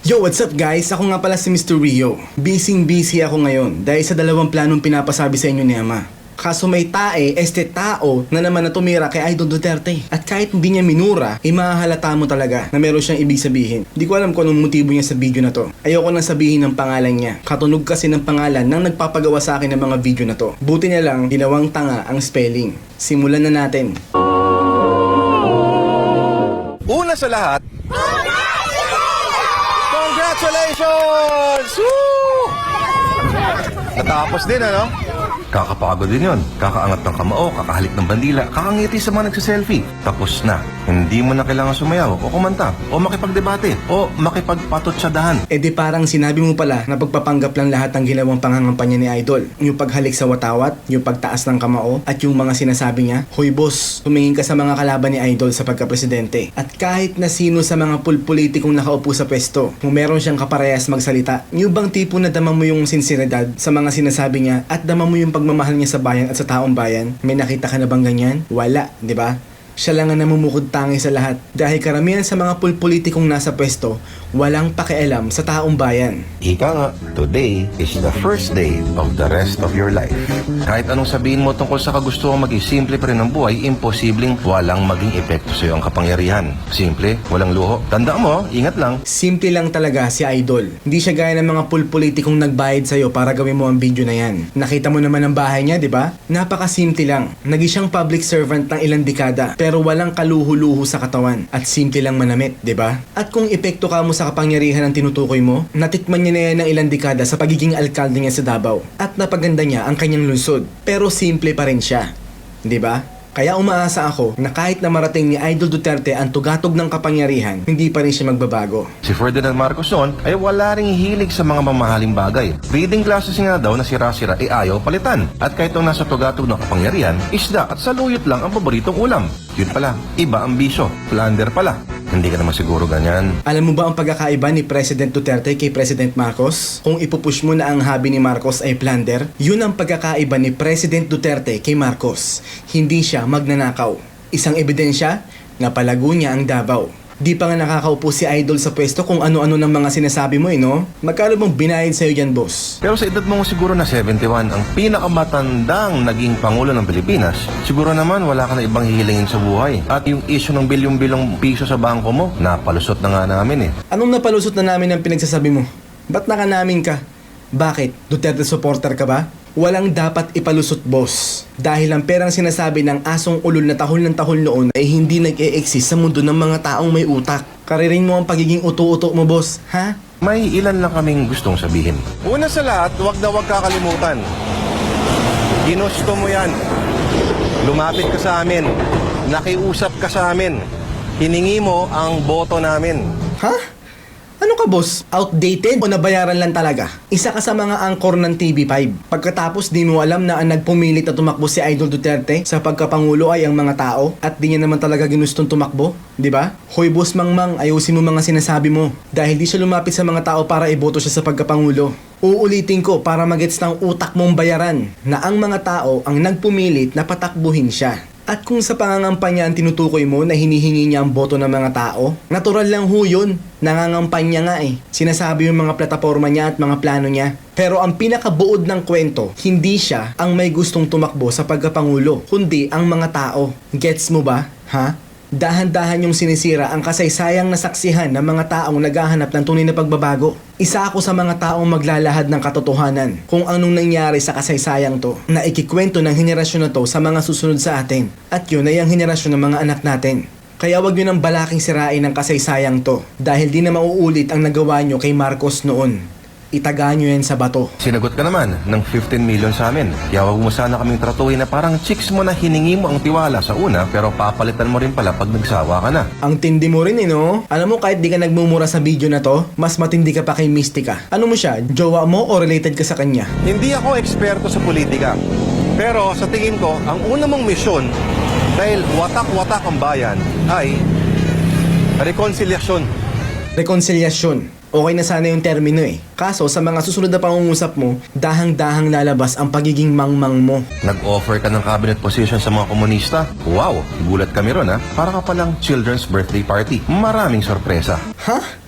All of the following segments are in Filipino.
Yo, what's up guys? Ako nga pala si Mr. Rio. Busy ako ngayon dahil sa dalawang planong pinapasabi sa inyo ni Ama. Kaso may tao na naman na tumira kay Idol Duterte. At kahit hindi niya minura, mahahalata mo talaga na meron siyang ibig sabihin. Di ko alam kung anong motibo niya sa video na to. Ayoko nang sabihin ng pangalan niya. Katunog kasi ng pangalan ng nagpapagawa sa akin ng mga video na to. Buti niya lang, ginawang tanga ang spelling. Simulan na natin. Una sa lahat, congratulations! Woo! Natapos din, ano? Kakapagod din yon. Kakaangat ng kamao, kakahalik ng bandila, kakangiti sa mga nagsiselfie. Tapos na. Hindi mo na kailangan sumayaw, o kumanta, o makipagdebate, o makipagpatutsadahan. E di parang sinabi mo pala na pagpapanggap lang lahat ng ginawang pangangampanya ni Idol. Yung paghalik sa watawat, yung pagtaas ng kamao, at yung mga sinasabi niya, "Hoy boss, tumingin ka sa mga kalaban ni Idol sa pagka-presidente." At kahit na sino sa mga politikong nakaupo sa pwesto, kung meron siyang kaparehas magsalita, yung bang tipo na dama mo yung sinseridad sa mga sinasabi niya at dama mo yung pagmamahal niya sa bayan at sa taong bayan, may nakita ka na bang ganyan? Wala, di ba? Siya lang ang namumukod tangi sa lahat dahil karamihan sa mga politikong nasa pwesto walang pakialam sa taong bayan. Ika nga, today is the first day of the rest of your life. Kahit anong sabihin mo tungkol sa kagustuhan maging simple pa rin ang buhay, imposibleng walang maging epekto sa iyo ang kapangyarihan. Simple, walang luho. Tandaan mo, ingat lang. Simple lang talaga si Idol. Hindi siya gaya ng mga politikong nagbayad sa'yo para gawin mo ang video na yan. Nakita mo naman ang bahay niya, di ba? Napakasimple lang. Naging siyang public servant ng ilang dekada pero walang kaluho-luho sa katawan at simple lang manamit, di ba? At kung epekto ka mo sa kapangyarihan ang tinutukoy mo, natikman niya na yan ng ilang dekada sa pagiging alkalde niya sa Davao at napaganda niya ang kanyang lungsod. Pero simple pa rin siya, di ba? Kaya umaasa ako na kahit na marating ni Idol Duterte ang tugatog ng kapangyarihan, hindi pa rin siya magbabago. Si Ferdinand Marcos noon ay wala ring hilig sa mga mamahaling bagay. Reading glasses nga daw na sira-sira ay ayaw palitan. At kahit nung nasa tugatog ng kapangyarihan, isda at saluyot lang ang paboritong ulam. Yun pala, iba ang bisyo. Plunder pala. Hindi ka naman siguro ganyan. Alam mo ba ang pagkakaiba ni President Duterte kay President Marcos? Kung ipupush mo na ang hobby ni Marcos ay plunder, yun ang pagkakaiba ni President Duterte kay Marcos. Hindi siya magnanakaw. Isang ebidensya, napalago niya ang Davao. Di pa nga nakakaupo si Idol sa pwesto kung ano-ano ng mga sinasabi mo no? Magkano bang binayad sa'yo yan, boss? Pero sa edad mo siguro na 71, ang pinakamatandang naging Pangulo ng Pilipinas, siguro naman wala ka na ibang hihilingin sa buhay. At yung issue ng bilyong-bilyong piso sa bangko mo, napalusot na nga namin eh. Anong napalusot na namin ang pinagsasabi mo? Ba't nakanamin ka? Bakit? Duterte supporter ka ba? Walang dapat ipalusot, boss. Dahil ang perang sinasabi ng asong ulol na tahol ng tahol noon ay hindi nag-e-exist sa mundo ng mga taong may utak. Karirin mo ang pagiging uto-uto mo, boss, ha? May ilan lang kaming gustong sabihin. Una sa lahat, wag na wag kakalimutan. Ginusto mo yan. Lumapit ka sa amin. Nakiusap ka sa amin. Hiningi mo ang boto namin. Ha? Ano ka, boss? Outdated o nabayaran lang talaga? Isa ka sa mga angkor ng TV5. Pagkatapos di mo alam na ang nagpumilit na tumakbo si Idol Duterte sa pagkapangulo ay ang mga tao at di niya naman talaga ginustong tumakbo, di ba? Hoy boss Mangmang, ayusin mo mga sinasabi mo dahil di siya lumapit sa mga tao para iboto siya sa pagkapangulo. Uulitin ko para magets ng utak mong bayaran na ang mga tao ang nagpumilit na patakbuhin siya. At kung sa pangangampanya ang tinutukoy mo na hinihingi niya ang boto ng mga tao, natural lang ho yun. Nangangampanya nga eh. Sinasabi yung mga plataforma niya at mga plano niya. Pero ang pinakabuod ng kwento, hindi siya ang may gustong tumakbo sa pagkapangulo, kundi ang mga tao. Gets mo ba? Ha? Dahan-dahan yung sinisira ang kasaysayang nasaksihan ng mga taong naghahanap ng tunay na pagbabago. Isa ako sa mga taong maglalahad ng katotohanan kung anong nangyari sa kasaysayang to na ikikwento ng henerasyon na to sa mga susunod sa atin. At yun ay ang henerasyon ng mga anak natin. Kaya wag nyo nang balaking sirain ang kasaysayang to dahil di na mauulit ang nagawa nyo kay Marcos noon. Itaga nyo yan sa bato. Sinagot ka naman ng 15 million sa amin. Kaya wag mo sana kaming tratuhin na parang chicks mo na hiningi mo ang tiwala sa una pero papalitan mo rin pala pag nagsawa ka na. Ang tindi mo rin no? Alam mo kahit di ka nagmumura sa video na to, mas matindi ka pa kay Mystica. Ano mo siya? Jowa mo o related ka sa kanya? Hindi ako eksperto sa politika. Pero sa tingin ko, ang una mong misyon dahil watak-watak ang bayan ay rekonciliasyon. Rekonciliasyon. Okay na sana yung termino eh. Kaso sa mga susunod na pangungusap mo, dahang-dahang lalabas ang pagiging mangmang mo. Nag-offer ka ng cabinet position sa mga komunista? Wow, gulat kami ron ha. Para ka palang children's birthday party. Maraming sorpresa. Ha?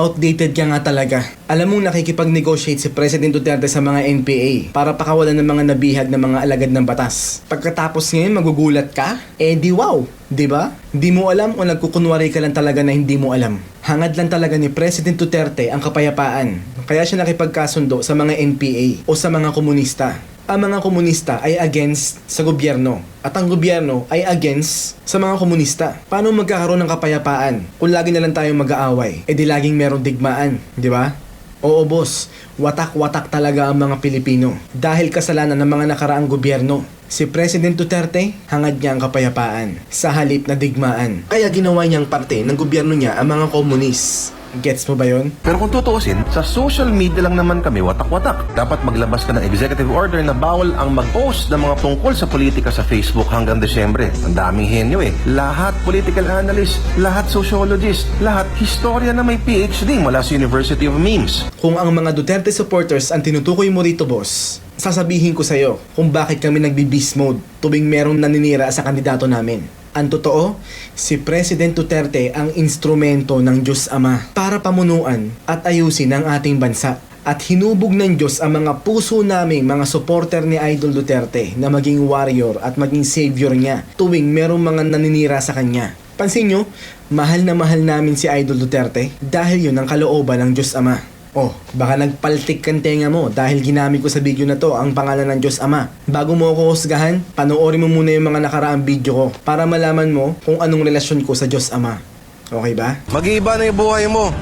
Outdated ka nga talaga. Alam mong nakikipag-negotiate si President Duterte sa mga NPA para pakawalan ng mga nabihag na mga alagad ng batas. Pagkatapos ngayon magugulat ka? Eh di wow, di ba? Di mo alam o nagkukunwari ka lang talaga na hindi mo alam. Hangad lang talaga ni President Duterte ang kapayapaan. Kaya siya nakipagkasundo sa mga NPA o sa mga komunista. Ang mga komunista ay against sa gobyerno at ang gobyerno ay against sa mga komunista. Paano magkakaroon ng kapayapaan kung lagi na lang tayong mag-aaway? E di laging merong digmaan, di ba? Oo boss, watak-watak talaga ang mga Pilipino dahil kasalanan ng mga nakaraang gobyerno. Si President Duterte, hangad niya ang kapayapaan sa halip na digmaan. Kaya ginawa niyang parte ng gobyerno niya ang mga komunis. Gets mo ba yon? Pero kung tutuusin, sa social media lang naman kami watak-watak. Dapat maglabas ka ng executive order na bawal ang mag-post ng mga tungkol sa politika sa Facebook hanggang Desyembre. Ang daming henyo eh. Lahat political analyst, lahat sociologist, lahat historia na may PhD mula sa University of Memes. Kung ang mga Duterte supporters ang tinutukoy mo rito, boss, sasabihin ko sa'yo kung bakit kami nagbi-beast mode tuwing merong naninira sa kandidato namin. Ang totoo, si President Duterte ang instrumento ng Diyos Ama para pamunuan at ayusin ang ating bansa. At hinubog ng Diyos ang mga puso naming mga supporter ni Idol Duterte na maging warrior at maging savior niya tuwing merong mga naninira sa kanya. Pansin nyo, mahal na mahal namin si Idol Duterte dahil yun ang kalooban ng Diyos Ama. Oh, baka nagpaltik kang tenga mo dahil ginamit ko sa video na to ang pangalan ng Diyos Ama. Bago mo ako husgahan, panoorin mo muna yung mga nakaraang video ko para malaman mo kung anong relasyon ko sa Diyos Ama. Okay ba? Mag-iiba na yung buhay mo.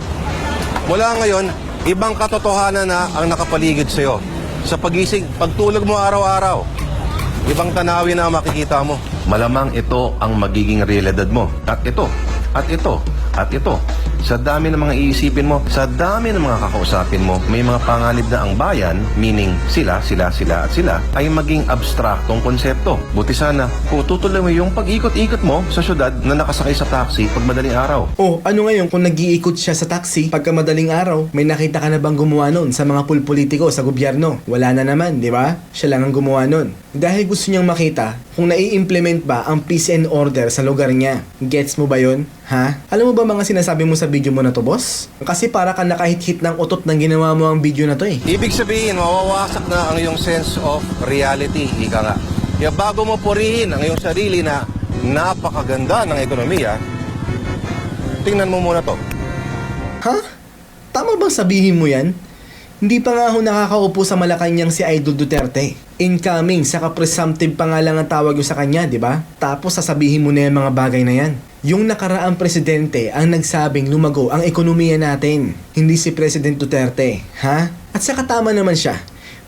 Mula ngayon, ibang katotohanan na ang nakapaligid sa'yo. Sa pagising, pagtulog mo araw-araw, ibang tanawin na ang makikita mo. Malamang ito ang magiging realidad mo. At ito, at ito, at ito. Sa dami ng mga iisipin mo, sa dami ng mga kakausapin mo, may mga panganib na ang bayan, meaning sila, ay maging abstraktong konsepto. Buti sana, kung tutuloy mo yung pag-ikot-ikot mo sa syudad na nakasakay sa taxi pag madaling araw. Oh, ano ngayon kung nag-iikot siya sa taxi pagka madaling araw, may nakita ka na bang gumawa nun sa mga pulpolitiko sa gobyerno? Wala na naman, di ba? Siya lang ang gumawa nun. Dahil gusto niyang makita kung nai-implement ba ang peace and order sa lugar niya. Gets mo ba yon? Ha? Alam mo ba mga sinasabi mo sa video mo na to, boss? Kasi para ka nakahit-hit ng utot ng ginawa mo ang video na to eh. Ibig sabihin, mawawasak na ang iyong sense of reality, ika nga. Kaya bago mo purihin ang iyong sarili na napakaganda ng ekonomiya, tingnan mo muna to. Ha? Tama bang sabihin mo yan? Hindi pa nga ako nakakaupo sa Malacanang si Idol Duterte. Incoming, saka presumptive pa nga lang ang tawag yung sa kanya, di ba? Tapos sasabihin mo na yung mga bagay na yan. Yung nakaraang presidente ang nagsabing lumago ang ekonomiya natin, hindi si President Duterte, ha? At saka tama naman siya.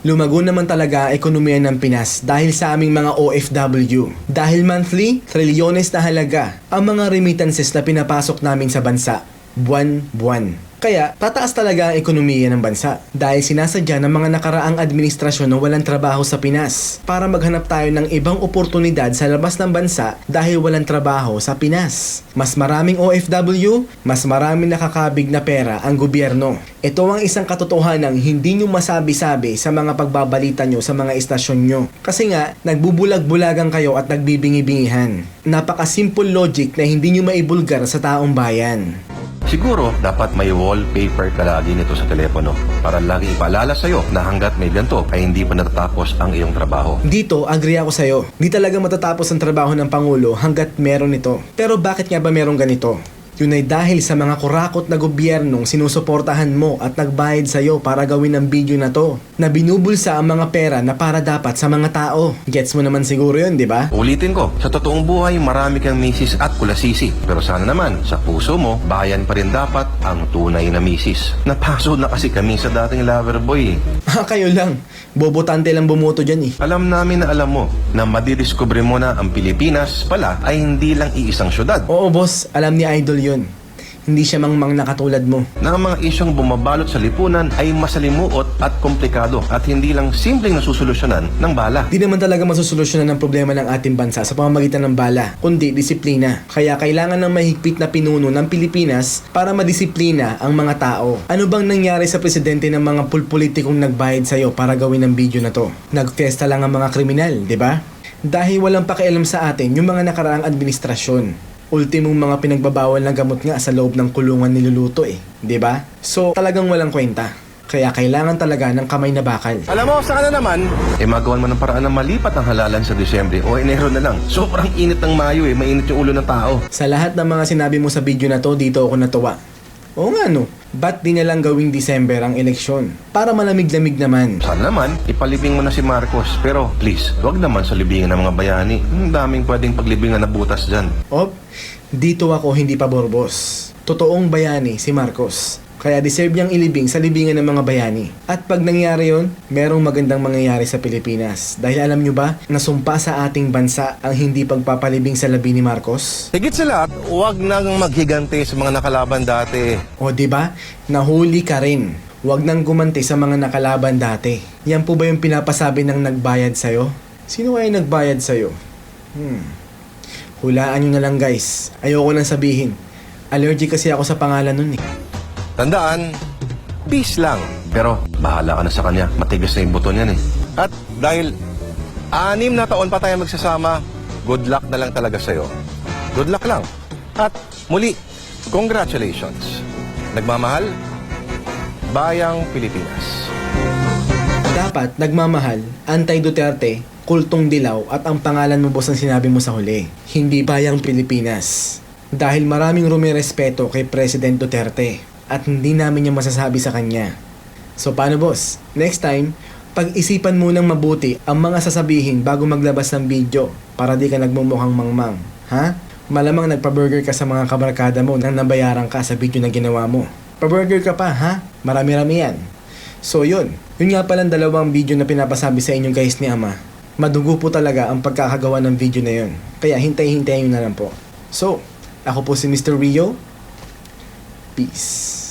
Lumago naman talaga ang ekonomiya ng Pinas dahil sa aming mga OFW. Dahil monthly, trilyones na halaga ang mga remittances na pinapasok namin sa bansa, buwan-buwan. Kaya, tataas talaga ang ekonomiya ng bansa dahil sinasadya ng mga nakaraang administrasyon na walang trabaho sa Pinas para maghanap tayo ng ibang oportunidad sa labas ng bansa dahil walang trabaho sa Pinas. Mas maraming OFW, mas maraming nakakabig na pera ang gobyerno. Ito ang isang katotohanang hindi nyo masabi-sabi sa mga pagbabalita nyo sa mga istasyon nyo. Kasi nga, nagbubulag-bulagan kayo at nagbibingi-bingihan. Napaka-simple logic na hindi nyo maibulgar sa taong bayan. Siguro, dapat may wallpaper ka lagi nito sa telepono para lagi ipaalala sa'yo na hanggat may ganito ay hindi pa natatapos ang iyong trabaho. Dito, agree ako sa'yo. Di talaga matatapos ang trabaho ng Pangulo hanggat meron ito. Pero bakit nga ba meron ganito? Yun ay dahil sa mga kurakot na gobyernong sinusuportahan mo at nagbayad sa'yo para gawin ang video na to, na binubulsa ang mga pera na para dapat sa mga tao. Gets mo naman siguro yun, di ba? Ulitin ko, sa totoong buhay marami kang misis at kulasisi. Pero sana naman, sa puso mo, bayan pa rin dapat ang tunay na misis. Napaso na kasi kami sa dating lover boy. Kayo lang. Bobotante lang bumoto dyan eh. Alam namin na alam mo na madidiskubre mo na ang Pilipinas pala ay hindi lang iisang syudad. Oo boss, alam ni Idol yun. Hindi siya mangmang na katulad mo. Na ang mga isyong bumabalot sa lipunan ay masalimuot at komplikado at hindi lang simpleng nasusolusyonan ng bala. Di naman talaga masusolusyonan ng problema ng ating bansa sa pamamagitan ng bala, kundi disiplina. Kaya kailangan ng mahigpit na pinuno ng Pilipinas para madisiplina ang mga tao. Ano bang nangyari sa presidente ng mga pulpolitikong nagbayad sa'yo para gawin ang video na to? Nagfesta lang ang mga kriminal, di ba? Dahil walang pakialam sa atin yung mga nakaraang administrasyon. Ultimong mga pinagbabawal na gamot nga sa loob ng kulungan niluluto eh, 'di ba? So talagang walang kwenta. Kaya kailangan talaga ng kamay na bakal. Alam mo, saka na naman, magawan mo ng paraan na malipat ang halalan sa Disyembre o Enero na lang. Sobrang init ng Mayo mainit yung ulo ng tao. Sa lahat ng mga sinabi mo sa video na to, dito ako natuwa. Oo nga no, ba't di na lang gawing December ang eleksyon? Para malamig-lamig naman. Sana naman, ipalibing mo na si Marcos. Pero please, wag naman sa libingan ng mga bayani. Ang daming pwedeng paglibingan na butas dyan. Op, dito ako hindi pa borbos. Totoong bayani si Marcos. Kaya deserve niyang ilibing sa libingan ng mga bayani. At pag nangyari yon, merong magandang mangyayari sa Pilipinas. Dahil alam nyo ba, nasumpa sa ating bansa ang hindi pagpapalibing sa labi ni Marcos? Higit sa lahat, wag nang maghigante sa mga nakalaban dati. O di ba? Nahuli ka rin. Huwag nang gumanti sa mga nakalaban dati. Yan po ba yung pinapasabi ng nagbayad sa'yo? Sino kaya nagbayad sa'yo? Hulaan nyo na lang guys. Ayoko nang sabihin. Allergic kasi ako sa pangalan nun eh. Tandaan, peace lang. Pero bahala ka na sa kanya. Matigas na yung buto niyan eh. At dahil 6 na taon pa tayo magsasama, good luck na lang talaga sa'yo. Good luck lang. At muli, congratulations. Nagmamahal, Bayang Pilipinas. Dapat nagmamahal, anti-Duterte, kultong dilaw at ang pangalan mo boss ang sinabi mo sa huli. Hindi Bayang Pilipinas. Dahil maraming rumirespeto kay President Duterte. At hindi namin yung masasabi sa kanya. So paano boss? Next time, pag-isipan munang mabuti ang mga sasabihin bago maglabas ng video para di ka nagmumukhang mangmang. Ha? Malamang nagpa-burger ka sa mga kabarkada mo nang nabayaran ka sa video na ginawa mo. Pa-burger ka pa ha? Marami-rami yan. So yun. Yun nga palang 2 video na pinapasabi sa inyo guys ni Ama. Madugo po talaga ang pagkakagawa ng video na yun. Kaya hintay-hintayin nyo na lang po. So, ako po si Mr. Rio. Peace.